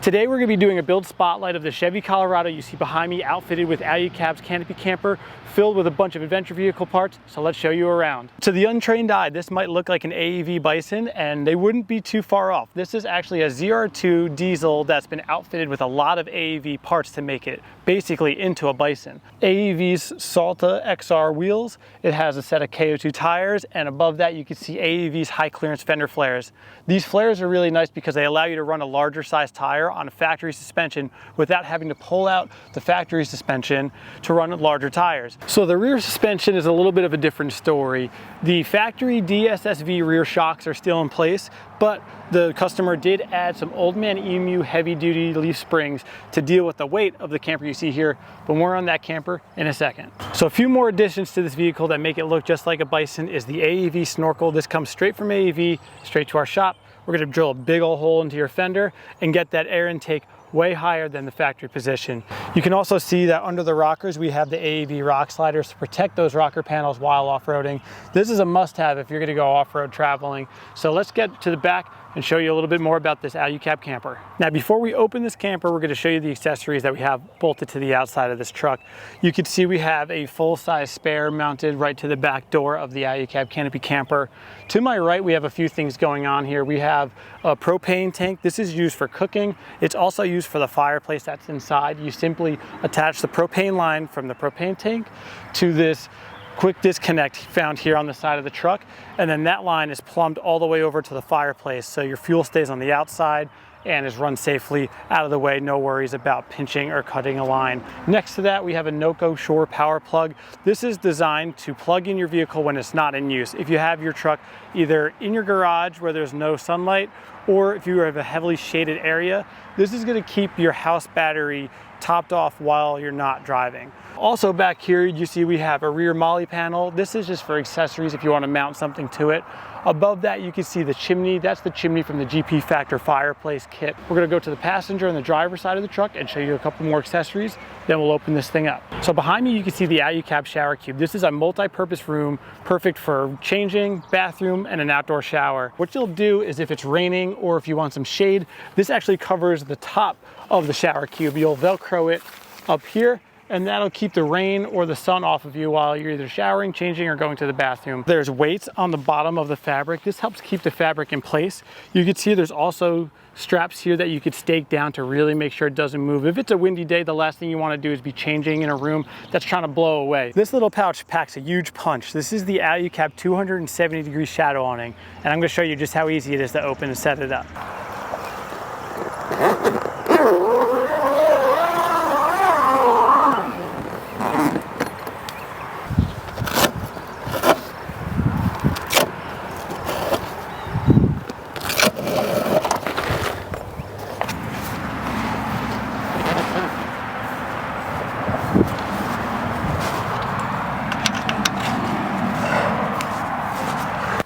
Today we're going to be doing a build spotlight of the Chevy Colorado you see behind me, outfitted with Alu-Cab's Canopy camper, filled with a bunch of adventure vehicle parts, so let's show you around. To the untrained eye, this might look like an AEV Bison, and they wouldn't be too far off. This is actually a ZR2 diesel that's been outfitted with a lot of AEV parts to make it basically into a Bison. AEV's Salta XR wheels, it has a set of KO2 tires, and above that you can see AEV's high clearance fender flares. These flares are really nice because they allow you to run a larger size tire on a factory suspension without having to pull out the factory suspension to run larger tires. So the rear suspension is a little bit of a different story. The factory DSSV rear shocks are still in place, but the customer did add some Old Man Emu heavy duty leaf springs to deal with the weight of the camper you see here, but more on that camper in a second. So a few more additions to this vehicle that make it look just like a Bison is the AEV snorkel. This comes straight from AEV, straight to our shop. We're gonna drill a big old hole into your fender and get that air intake way higher than the factory position. You can also see that under the rockers we have the AEV rock sliders to protect those rocker panels while off-roading. This is a must-have if you're going to go off-road traveling. So let's get to the back and show you a little bit more about this Alu-Cab camper. Now before we open this camper, we're going to show you the accessories that we have bolted to the outside of this truck. You can see we have a full-size spare mounted right to the back door of the Alu-Cab Canopy camper. To my right we have a few things going on here. We have a propane tank. This is used for cooking. It's also used for the fireplace that's inside. You simply attach the propane line from the propane tank to this quick disconnect found here on the side of the truck, and then that line is plumbed all the way over to the fireplace, so your fuel stays on the outside and is run safely out of the way. No worries about pinching or cutting a line. Next to that we have a Noco Shore power plug. This is designed to plug in your vehicle when it's not in use. If you have your truck either in your garage where there's no sunlight, or if you have a heavily shaded area, this is going to keep your house battery topped off while you're not driving. Also back here you see we have a rear molly panel. This is just for accessories if you want to mount something to it. Above that you can see the chimney. That's the chimney from the GP Factor fireplace kit. We're going to go to the passenger and the driver's side of the truck and show you a couple more accessories, then we'll open this thing up. So behind me you can see the Alu-Cab shower cube. This is a multi-purpose room, perfect for changing, bathroom, and an outdoor shower. What you'll do is if it's raining or if you want some shade, this actually covers the top of the shower cube. You'll Velcro it up here, and that'll keep the rain or the sun off of you while you're either showering, changing, or going to the bathroom. There's weights on the bottom of the fabric. This helps keep the fabric in place. You can see there's also straps here that you could stake down to really make sure it doesn't move. If it's a windy day, the last thing you want to do is be changing in a room that's trying to blow away. This little pouch packs a huge punch. This is the Alu-Cab 270-degree shadow awning, and I'm going to show you just how easy it is to open and set it up.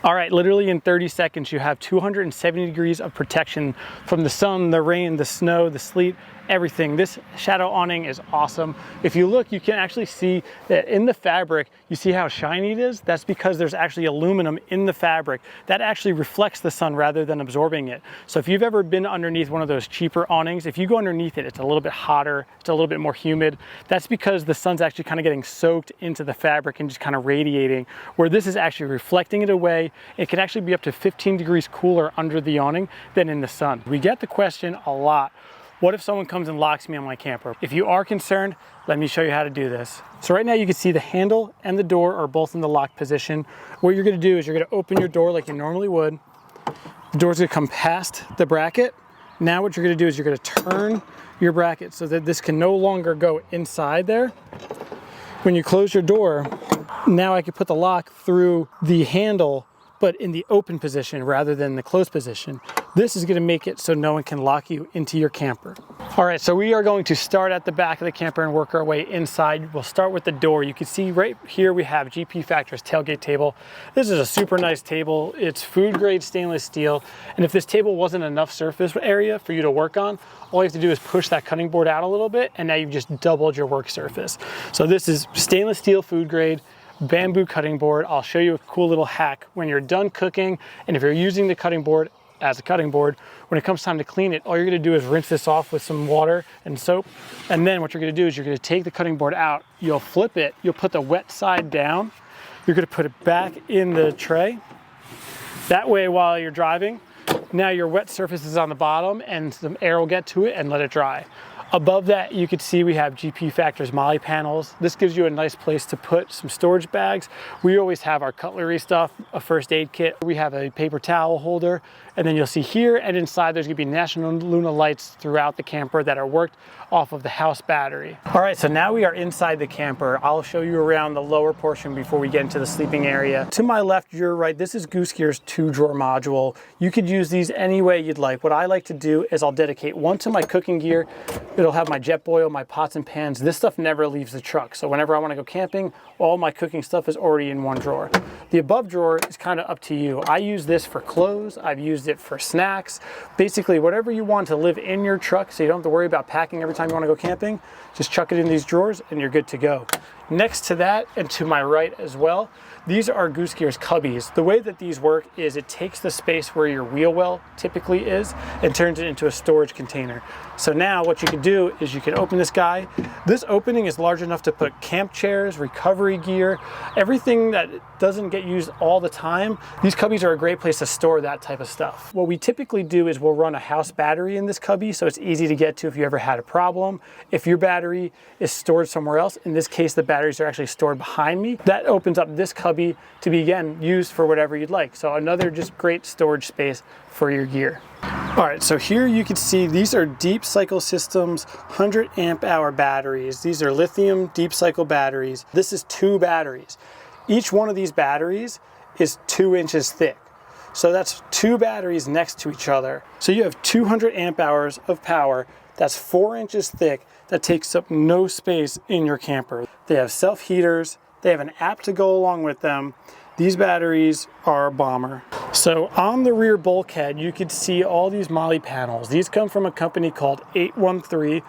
All right, literally in 30 seconds, you have 270 degrees of protection from the sun, the rain, the snow, the sleet, everything. This shadow awning is awesome. If you look, you can actually see that in the fabric, you see how shiny it is? That's because there's actually aluminum in the fabric that actually reflects the sun rather than absorbing it. So if you've ever been underneath one of those cheaper awnings, if you go underneath it, it's a little bit hotter, it's a little bit more humid. That's because the sun's actually kind of getting soaked into the fabric and just kind of radiating, where this is actually reflecting it away. It can actually be up to 15 degrees cooler under the awning than in the sun. We get the question a lot. What if someone comes and locks me on my camper? If you are concerned, let me show you how to do this. So right now you can see the handle and the door are both in the lock position. What you're gonna do is you're gonna open your door like you normally would. The door's gonna come past the bracket. Now what you're gonna do is you're gonna turn your bracket so that this can no longer go inside there. When you close your door, now I can put the lock through the handle, but in the open position rather than the closed position. This is gonna make it so no one can lock you into your camper. All right, so we are going to start at the back of the camper and work our way inside. We'll start with the door. You can see right here we have GP Factor's tailgate table. This is a super nice table. It's food grade stainless steel. And if this table wasn't enough surface area for you to work on, all you have to do is push that cutting board out a little bit and now you've just doubled your work surface. So this is stainless steel food grade bamboo cutting board. I'll show you a cool little hack when you're done cooking, and if you're using the cutting board as a cutting board. When it comes time to clean it, all you're gonna do is rinse this off with some water and soap. And then what you're gonna do is you're gonna take the cutting board out, you'll flip it, you'll put the wet side down, you're gonna put it back in the tray. That way, while you're driving, now your wet surface is on the bottom and some air will get to it and let it dry. Above that, you can see we have GP Factor's MOLLE panels. This gives you a nice place to put some storage bags. We always have our cutlery stuff, a first aid kit. We have a paper towel holder, and then you'll see here and inside there's gonna be National Luna lights throughout the camper that are worked off of the house battery. All right, so now we are inside the camper. I'll show you around the lower portion before we get into the sleeping area. To my left, your right, this is Goose Gear's 2-drawer module. You could use these any way you'd like. What I like to do is I'll dedicate one to my cooking gear. It'll have my jet boil, my pots and pans. This stuff never leaves the truck. So whenever I wanna go camping, all my cooking stuff is already in one drawer. The above drawer is kind of up to you. I use this for clothes. I've used it for snacks. Basically, whatever you want to live in your truck so you don't have to worry about packing every time you wanna go camping, just chuck it in these drawers and you're good to go. Next to that, and to my right as well, these are Goose Gear's cubbies. The way that these work is it takes the space where your wheel well typically is and turns it into a storage container. So now what you can do is you can open this guy. This opening is large enough to put camp chairs, recovery gear, everything that doesn't get used all the time. These cubbies are a great place to store that type of stuff. What we typically do is we'll run a house battery in this cubby so it's easy to get to if you ever had a problem. If your battery is stored somewhere else, in this case the batteries are actually stored behind me, that opens up this cubby to be again used for whatever you'd like. So another just great storage space for your gear. All right, so here you can see these are Deep Cycle Systems 100 amp hour batteries. These are lithium deep cycle batteries. This is 2 batteries. Each one of these batteries is 2 inches thick. So that's 2 batteries next to each other. So you have 200 amp hours of power that's 4 inches thick that takes up no space in your camper. They have self heaters. They have an app to go along with them. These batteries are a bomber. So on the rear bulkhead, you can see all these MOLLE panels. These come from a company called 813.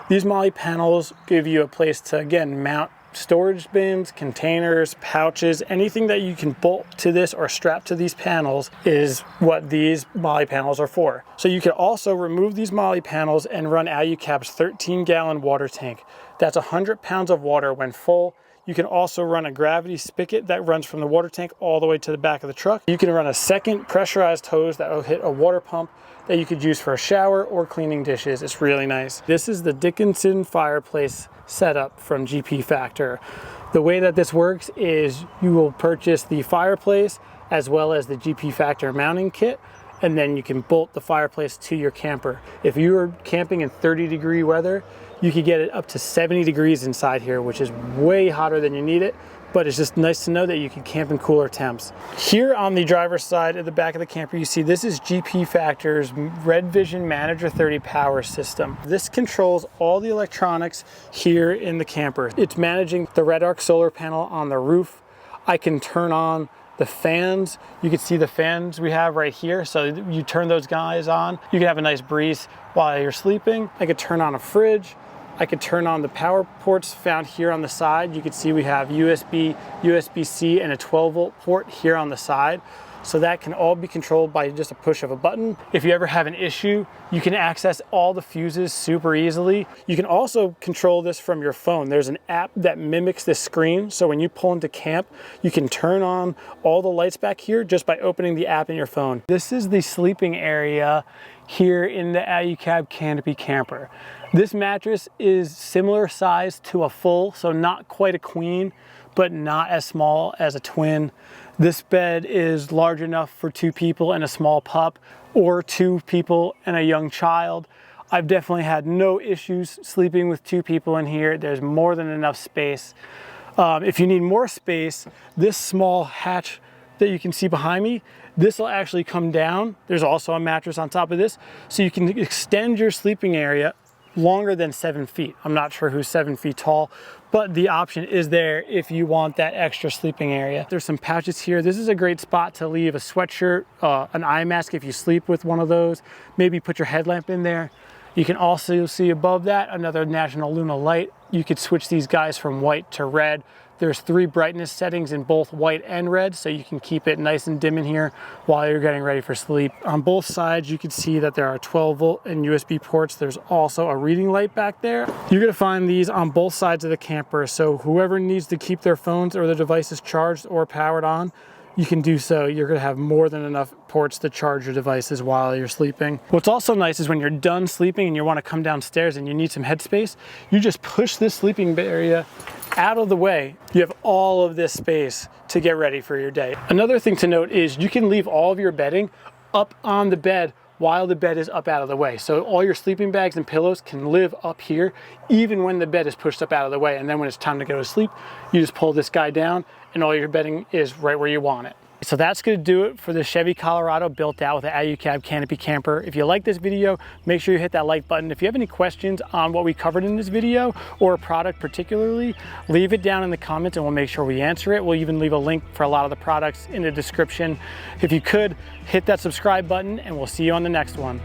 These MOLLE panels give you a place to, again, mount storage bins, containers, pouches, anything that you can bolt to this or strap to these panels is what these MOLLE panels are for. So you can also remove these MOLLE panels and run Alu-Cab's 13-gallon water tank. That's 100 pounds of water when full. You can also run a gravity spigot that runs from the water tank all the way to the back of the truck. You can run a second pressurized hose that will hit a water pump that you could use for a shower or cleaning dishes. It's really nice. This is the Dickinson fireplace setup from GP Factor. The way that this works is you will purchase the fireplace as well as the GP Factor mounting kit, and then you can bolt the fireplace to your camper. If you are camping in 30-degree weather, you could get it up to 70 degrees inside here, which is way hotter than you need it, but it's just nice to know that you can camp in cooler temps. Here on the driver's side at the back of the camper, you see this is GP Factor's Red Vision Manager 30 power system. This controls all the electronics here in the camper. It's managing the Red Arc solar panel on the roof. I can turn on the fans. You can see the fans we have right here. So you turn those guys on, you can have a nice breeze while you're sleeping. I could turn on a fridge. I could turn on the power ports found here on the side. You can see we have USB, USB-C, and a 12-volt port here on the side. So that can all be controlled by just a push of a button. If you ever have an issue, you can access all the fuses super easily. You can also control this from your phone. There's an app that mimics this screen. So when you pull into camp, you can turn on all the lights back here just by opening the app in your phone. This is the sleeping area here in the Alu-Cab Canopy camper. This mattress is similar size to a full, so not quite a queen, but not as small as a twin. This bed is large enough for 2 people and a small pup, or 2 people and a young child. I've definitely had no issues sleeping with 2 people in here. There's more than enough space. If you need more space, this small hatch that you can see behind me, this will actually come down. There's also a mattress on top of this, so you can extend your sleeping area longer than 7 feet. I'm not sure who's 7 feet tall, but the option is there if you want that extra sleeping area. There's some pouches here. This is a great spot to leave a sweatshirt, an eye mask if you sleep with one of those. Maybe put your headlamp in there. You can also see above that another National Luna light. You could switch these guys from white to red. There's 3 brightness settings in both white and red, so you can keep it nice and dim in here while you're getting ready for sleep. On both sides, you can see that there are 12-volt and USB ports. There's also a reading light back there. You're gonna find these on both sides of the camper, so whoever needs to keep their phones or their devices charged or powered on, you can do so. You're gonna have more than enough ports to charge your devices while you're sleeping. What's also nice is when you're done sleeping and you wanna come downstairs and you need some headspace, you just push this sleeping area out of the way. You have all of this space to get ready for your day. Another thing to note is you can leave all of your bedding up on the bed while the bed is up out of the way. So all your sleeping bags and pillows can live up here even when the bed is pushed up out of the way. And then when it's time to go to sleep, you just pull this guy down and all your bedding is right where you want it. So that's gonna do it for the Chevy Colorado built out with the Alu-Cab Canopy camper. If you like this video, make sure you hit that like button. If you have any questions on what we covered in this video or a product particularly, leave it down in the comments and we'll make sure we answer it. We'll even leave a link for a lot of the products in the description. If you could, hit that subscribe button and we'll see you on the next one.